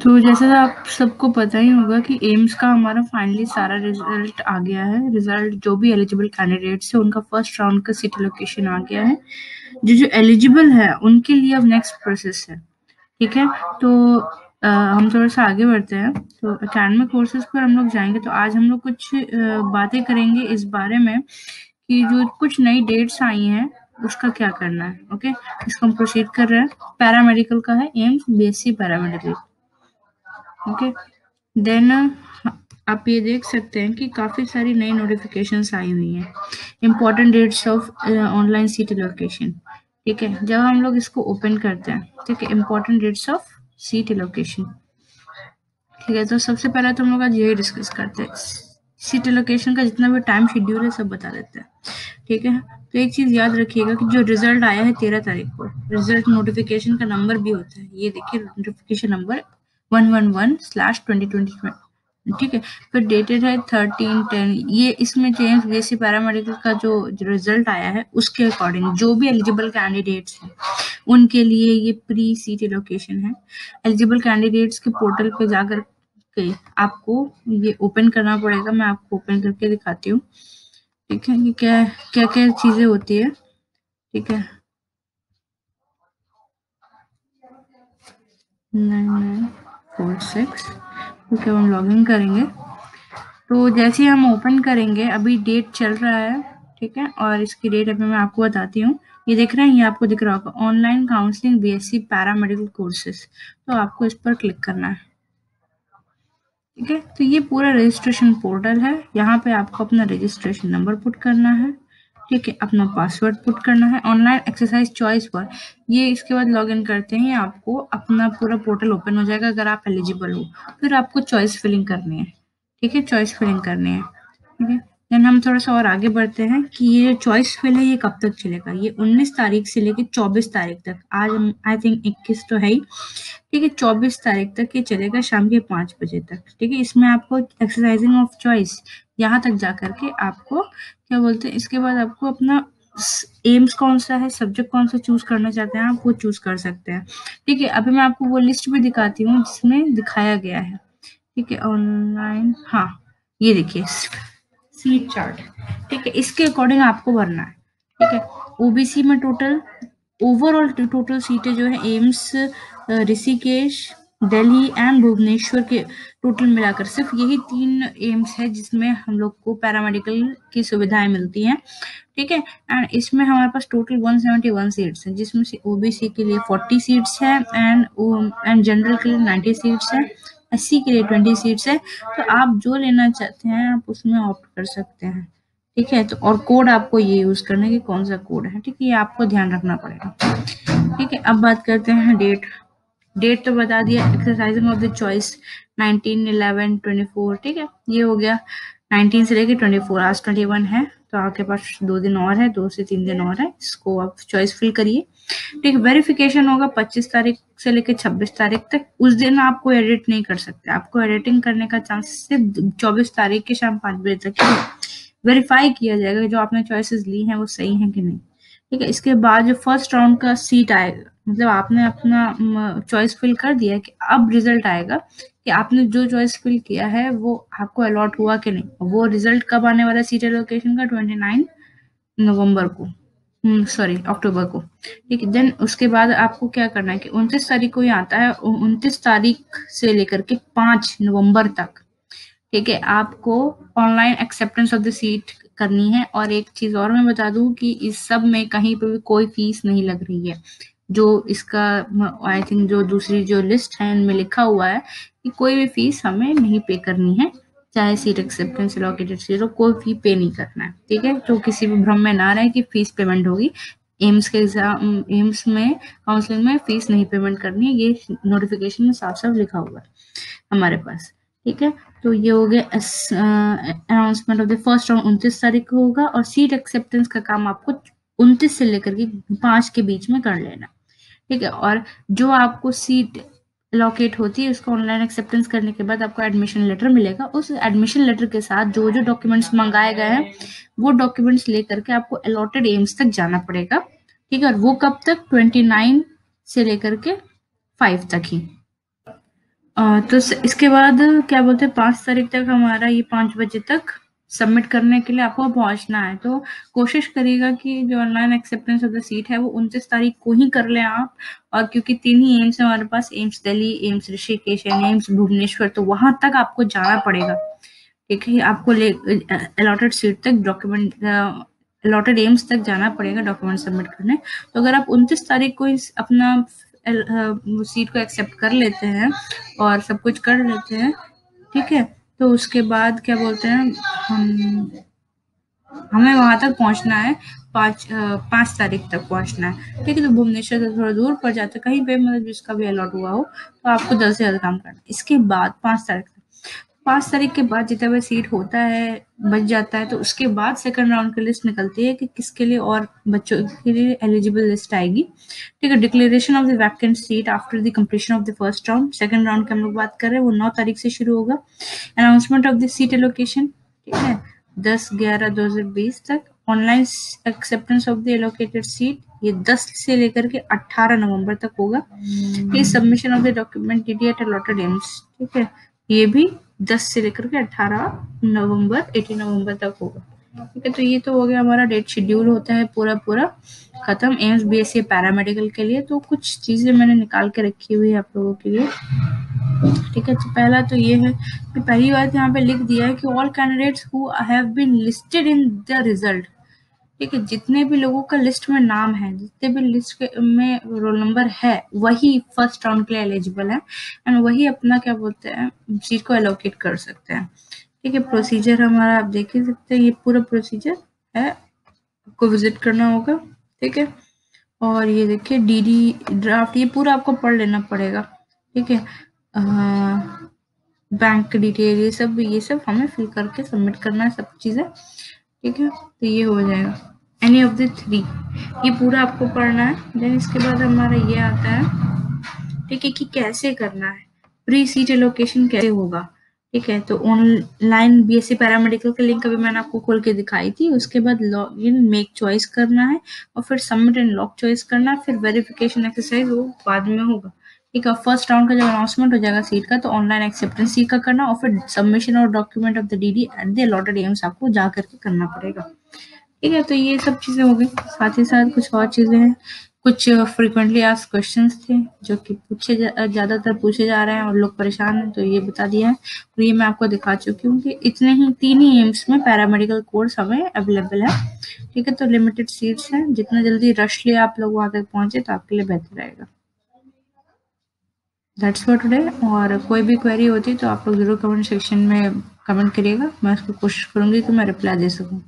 तो जैसे आप सबको पता ही होगा कि एम्स का हमारा फाइनली सारा रिजल्ट आ गया है। रिजल्ट जो भी एलिजिबल कैंडिडेट्स है उनका फर्स्ट राउंड का सीट लोकेशन आ गया है। जो एलिजिबल है उनके लिए अब नेक्स्ट प्रोसेस है। ठीक है, तो हम थोड़ा सा आगे बढ़ते हैं। तो एकेडमिक कोर्सेज पर हम लोग जाएंगे। तो आज हम लोग कुछ बातें करेंगे इस बारे में कि जो कुछ नई डेट्स आई हैं उसका क्या करना है। ओके, इसको हम प्रोसीड कर रहे हैं। पैरामेडिकल का है AIIMS BSc paramedical. Okay, then आप ये देख सकते हैं कि काफी सारी नई नोटिफिकेशंस आई हुई हैं। Important dates of online seat allocation. ठीक है, जब हम लोग इसको ओपन करते हैं, ठीक है, important dates of seat allocation. ठीक है, तो सबसे पहले तो हम लोग आज यही डिस्कस करते हैं। सीट एलोकेशन का जितना भी टाइम शेड्यूल है सब बता देते हैं। ठीक है, तो एक चीज याद रखिएगा कि जो रिजल्ट आया है 13 तारीख को, रिजल्ट नोटिफिकेशन का नंबर भी होता है। ये देखिए नोटिफिकेशन नंबर 111/2020। ठीक है, फिर डेटेड है 13/10। ये इसमें जेम्स बीएससी पैरामेडिकल का जो रिजल्ट आया है उसके अकॉर्डिंग जो भी एलिजिबल कैंडिडेट्स हैं उनके लिए ये प्री सीट एलोकेशन है। एलिजिबल कैंडिडेट्स के पोर्टल पे जाकर के आपको ये ओपन करना पड़ेगा। मैं आपको ओपन करके दिखाती हूँ। ठीक है, ये क्या क्या क्या चीजें होती है। ठीक है, 9946। ओके, हम लॉगिन करेंगे। तो जैसे ही हम ओपन करेंगे, अभी डेट चल रहा है। ठीक है, और इसकी डेट अभी मैं आपको बताती हूँ। ये दिख रहा है, ये आपको दिख रहा होगा online counselling BSc paramedical courses. तो आपको इस पर क्लिक करना है। ठीक है, तो ये पूरा रजिस्ट्रेशन पोर्टल है। यहाँ पे आपको अपना रजिस्ट्रेशन नंबर पुट करना है। ठीक है, अपना पासवर्ड पुट करना है। ऑनलाइन एक्सरसाइज चॉइस पर ये इसके बाद लॉगिन करते हैं आपको अपना पूरा पोर्टल ओपन हो जाएगा अगर आप एलिजिबल हो। फिर आपको चॉइस फिलिंग करनी है। ठीक है, चॉइस फिलिंग करनी है। ठीक है, देन हम थोड़ा सा और आगे बढ़ते हैं कि ये चॉइस फिल है ये कब तक चलेगा। ये 19 तारीख से लेके 24 तारीख तक। आज आई थिंक 21 तो है ही। ठीक है, 24 तारीख तक ये चलेगा शाम के 5 बजे तक। ठीक है, इसमें आपको एक्सरसाइजिंग ऑफ चॉइस यहाँ तक जा करके आपको क्या बोलते हैं, इसके बाद आपको अपना एम्स कौन सा है, सब्जेक्ट कौन सा चूज करना चाहते हैं आप वो चूज कर सकते हैं। ठीक है, अभी मैं आपको वो लिस्ट भी दिखाती हूँ जिसमें दिखाया गया है। ठीक है, ऑनलाइन, हाँ ये देखिए सीट चार्ट। ठीक है, इसके अकॉर्डिंग आपको भरना है। ठीक है, ओबीसी में टोटल ओवरऑल टोटल सीटें जो है एम्स ऋषिकेश, दिल्ली एंड भुवनेश्वर के टोटल मिलाकर सिर्फ यही 3 एम्स है जिसमें हम लोग को पैरामेडिकल की सुविधाएं मिलती हैं। ठीक है, एंड इसमें हमारे पास टोटल 171 सीट्स हैं जिसमें से ओबीसी के लिए 40 सीट्स है एंड जनरल के लिए 90 सीट्स है, एससी के लिए 20 सीट्स है। तो आप जो लेना चाहते हैं आप उसमें ऑप्ट कर सकते हैं। ठीक है, तो और कोड आपको ये यूज करना है कि कौन सा कोड है। ठीक है, ये आपको ध्यान रखना पड़ेगा। ठीक है, अब बात करते हैं डेट तो बता दिया। Exercising of the choice 19, 11, 24। ठीक है, ये हो गया 19 से लेके 24। आज 21 है तो आपके पास 2 दिन और है, 2 से 3 दिन और है। इसको आप चॉइस फिल करिए। ठीक, वेरिफिकेशन होगा 25 तारीख से लेके 26 तारीख तक। उस दिन आप कोई एडिट नहीं कर सकते। आपको एडिटिंग करने का चांस सिर्फ 24 तारीख के शाम 5 बजे तक ही वेरीफाई किया जाएगा कि जो आपने चॉइसेस ली हैं वो सही हैं कि नहीं। ठीक है, इसके बाद जो फर्स्ट राउंड का सीट आएगा, मतलब आपने अपना चॉइस फिल कर दिया कि अब रिजल्ट आएगा कि आपने जो चॉइस फिल किया है वो आपको अलॉट हुआ कि नहीं। वो रिजल्ट कब आने वाला है सीट एलोकेशन का? 29 नवंबर को, सॉरी अक्टूबर को। ठीक है, देन उसके बाद आपको क्या करना है कि 29 तारीख को ही आता है। 29 तारीख से लेकर के 5 नवंबर तक, ठीक है, आपको online acceptance of the seat करनी है। और एक चीज और मैं बता दूं कि इस सब में कहीं पे भी कोई फीस नहीं लग रही है। जो इसका आई थिंक जो दूसरी जो लिस्ट है इनमें लिखा हुआ है कि कोई भी फीस हमें नहीं पे करनी है। चाहे सीट एक्सेप्टेंस लोकेटेड सीट हो, कोई फी पे नहीं करना है। ठीक है, तो किसी भी भ्रम में ना रहे कि फीस पेमेंट होगी। एम्स के एग्जाम, एम्स में काउंसलिंग में फीस नहीं पेमेंट करनी है। ये नोटिफिकेशन में साफ साफ लिखा हुआ है हमारे पास। ठीक है, तो ये हो गया announcement of the first round 29 तारीख को होगा। और सीट एक्सेप्टेंस का काम आपको 29 से लेकर के 5 के बीच में कर लेना। ठीक है, और जो आपको सीट लोकेट होती है उसको ऑनलाइन एक्सेप्टेंस करने के बाद आपको एडमिशन लेटर मिलेगा। उस एडमिशन लेटर के साथ जो जो डॉक्यूमेंट्स मंगाए गए हैं वो डॉक्यूमेंट्स लेकर के आपको अलॉटेड एम्स तक जाना पड़ेगा। ठीक है, और वो कब तक? 29 से लेकर के 5 तक ही। तो इसके बाद क्या बोलते हैं 5 तारीख तक हमारा ये 5 बजे तक सबमिट करने के लिए आपको पहुंचना है। तो कोशिश करिएगा कि जो online acceptance of the seat है वो 29 तारीख को ही कर लें आप। और क्योंकि 3 ही एम्स है हमारे पास, एम्स दिल्ली, एम्स ऋषिकेश एंड एम्स भुवनेश्वर, तो वहां तक आपको जाना पड़ेगा। ठीक है, आपको अलॉटेड सीट तक डॉक्यूमेंट, अलॉटेड एम्स तक जाना पड़ेगा डॉक्यूमेंट सबमिट करने। तो अगर आप 29 तारीख को अपना सीट को एक्सेप्ट कर लेते हैं और सब कुछ कर लेते हैं, ठीक है, तो उसके बाद क्या बोलते हैं, हमें वहां तक पहुंचना है 5 तारीख तक पहुंचना है। ठीक है, तो भुवनेश्वर से थोड़ा दूर पड़ जाता है, कहीं पे मतलब जिसका भी अलॉट हुआ हो, तो आपको 10 से ज्यादा काम करना है। इसके बाद 5 तारीख के बाद जितना भी सीट होता है, बच जाता है, तो उसके बाद सेकंड राउंड की लिस्ट निकलती है कि किसके लिए और बच्चों के लिए एलिजिबल लिस्ट आएगी। ठीक है, declaration of the vacant seat after the completion of the first round. Second round की हम लोग बात कर रहे हैं, वो 9 तारीख से शुरू होगा। Announcement of the seat allocation, ठीक है, 10/11/2020 तक। Online acceptance of the allocated seat, ये 10 से लेकर के 18 नवंबर तक होगा। ये सबमिशन ऑफ द डॉक्यूमेंट टीडी एट अलॉटेड एम्स, ठीक है, ये भी 10 से लेकर के 18 नवंबर तक होगा। ठीक है, तो ये तो हो गया हमारा डेट शेड्यूल होता है पूरा खत्म एम्स बीएससी पैरामेडिकल के लिए। तो कुछ चीजें मैंने निकाल के रखी हुई है आप लोगों के लिए। ठीक है, तो पहला तो ये है कि पहली बात यहाँ पे लिख दिया है कि all candidates who have been listed in the result, ठीक है, जितने भी लोगों का लिस्ट में नाम है, जितने भी लिस्ट में रोल नंबर है, वही फर्स्ट राउंड के लिए एलिजिबल है एंड वही अपना क्या बोलते हैं सीट को एलोकेट कर सकते हैं। ठीक है, प्रोसीजर हमारा आप देख ही सकते हैं, ये पूरा प्रोसीजर है, आपको विजिट करना होगा। ठीक है, और ये देखिए डीडी ड्राफ्ट, ये पूरा आपको पढ़ लेना पड़ेगा। ठीक है, बैंक डिटेल, ये सब हमें फिल करके सबमिट करना है, सब चीजें। ठीक है, तो ये हो जाएगा एनी ऑफ द 3, ये पूरा आपको पढ़ना है। देन इसके बाद हमारा ये आता है, ठीक है, कि कैसे करना है, प्री सीट एलोकेशन कैसे होगा। ठीक है, तो ऑनलाइन बीएससी पैरामेडिकल का लिंक अभी मैंने आपको खोल के दिखाई थी। उसके बाद लॉग इन मेक चॉइस करना है और फिर सबमिट एंड लॉक चॉइस करना है, फिर वेरिफिकेशन एक्सरसाइज वो बाद में होगा। ठीक है, फर्स्ट राउंड का जब अनाउंसमेंट हो जाएगा सीट का, तो ऑनलाइन एक्सेप्टेंस सीट का करना और फिर सबमिशन और document of the DD at the allotted AIIMS आपको जा करके करना पड़ेगा। ठीक है, तो ये सब चीजें हो गई। साथ ही साथ कुछ और चीजें हैं, कुछ फ्रीक्वेंटली आस्क्ड क्वेश्चंस थे जो कि ज्यादातर पूछे जा रहे हैं और लोग परेशान हैं, तो ये बता दिया है और ये मैं आपको दिखा चुकी हूँ कि इतने ही 3 ही एम्स में पैरामेडिकल कोर्स हमें अवेलेबल है। ठीक है, तो लिमिटेड सीट्स हैं, जितना जल्दी रश लिए आप लोग वहां तक पहुंचे तो आपके लिए बेहतर रहेगा। That's for today. और कोई भी क्वेरी होती तो आप लोग जरूर कमेंट सेक्शन में कमेंट करिएगा, मैं उसको कोशिश करूंगी कि मैं रिप्लाई दे सकूं।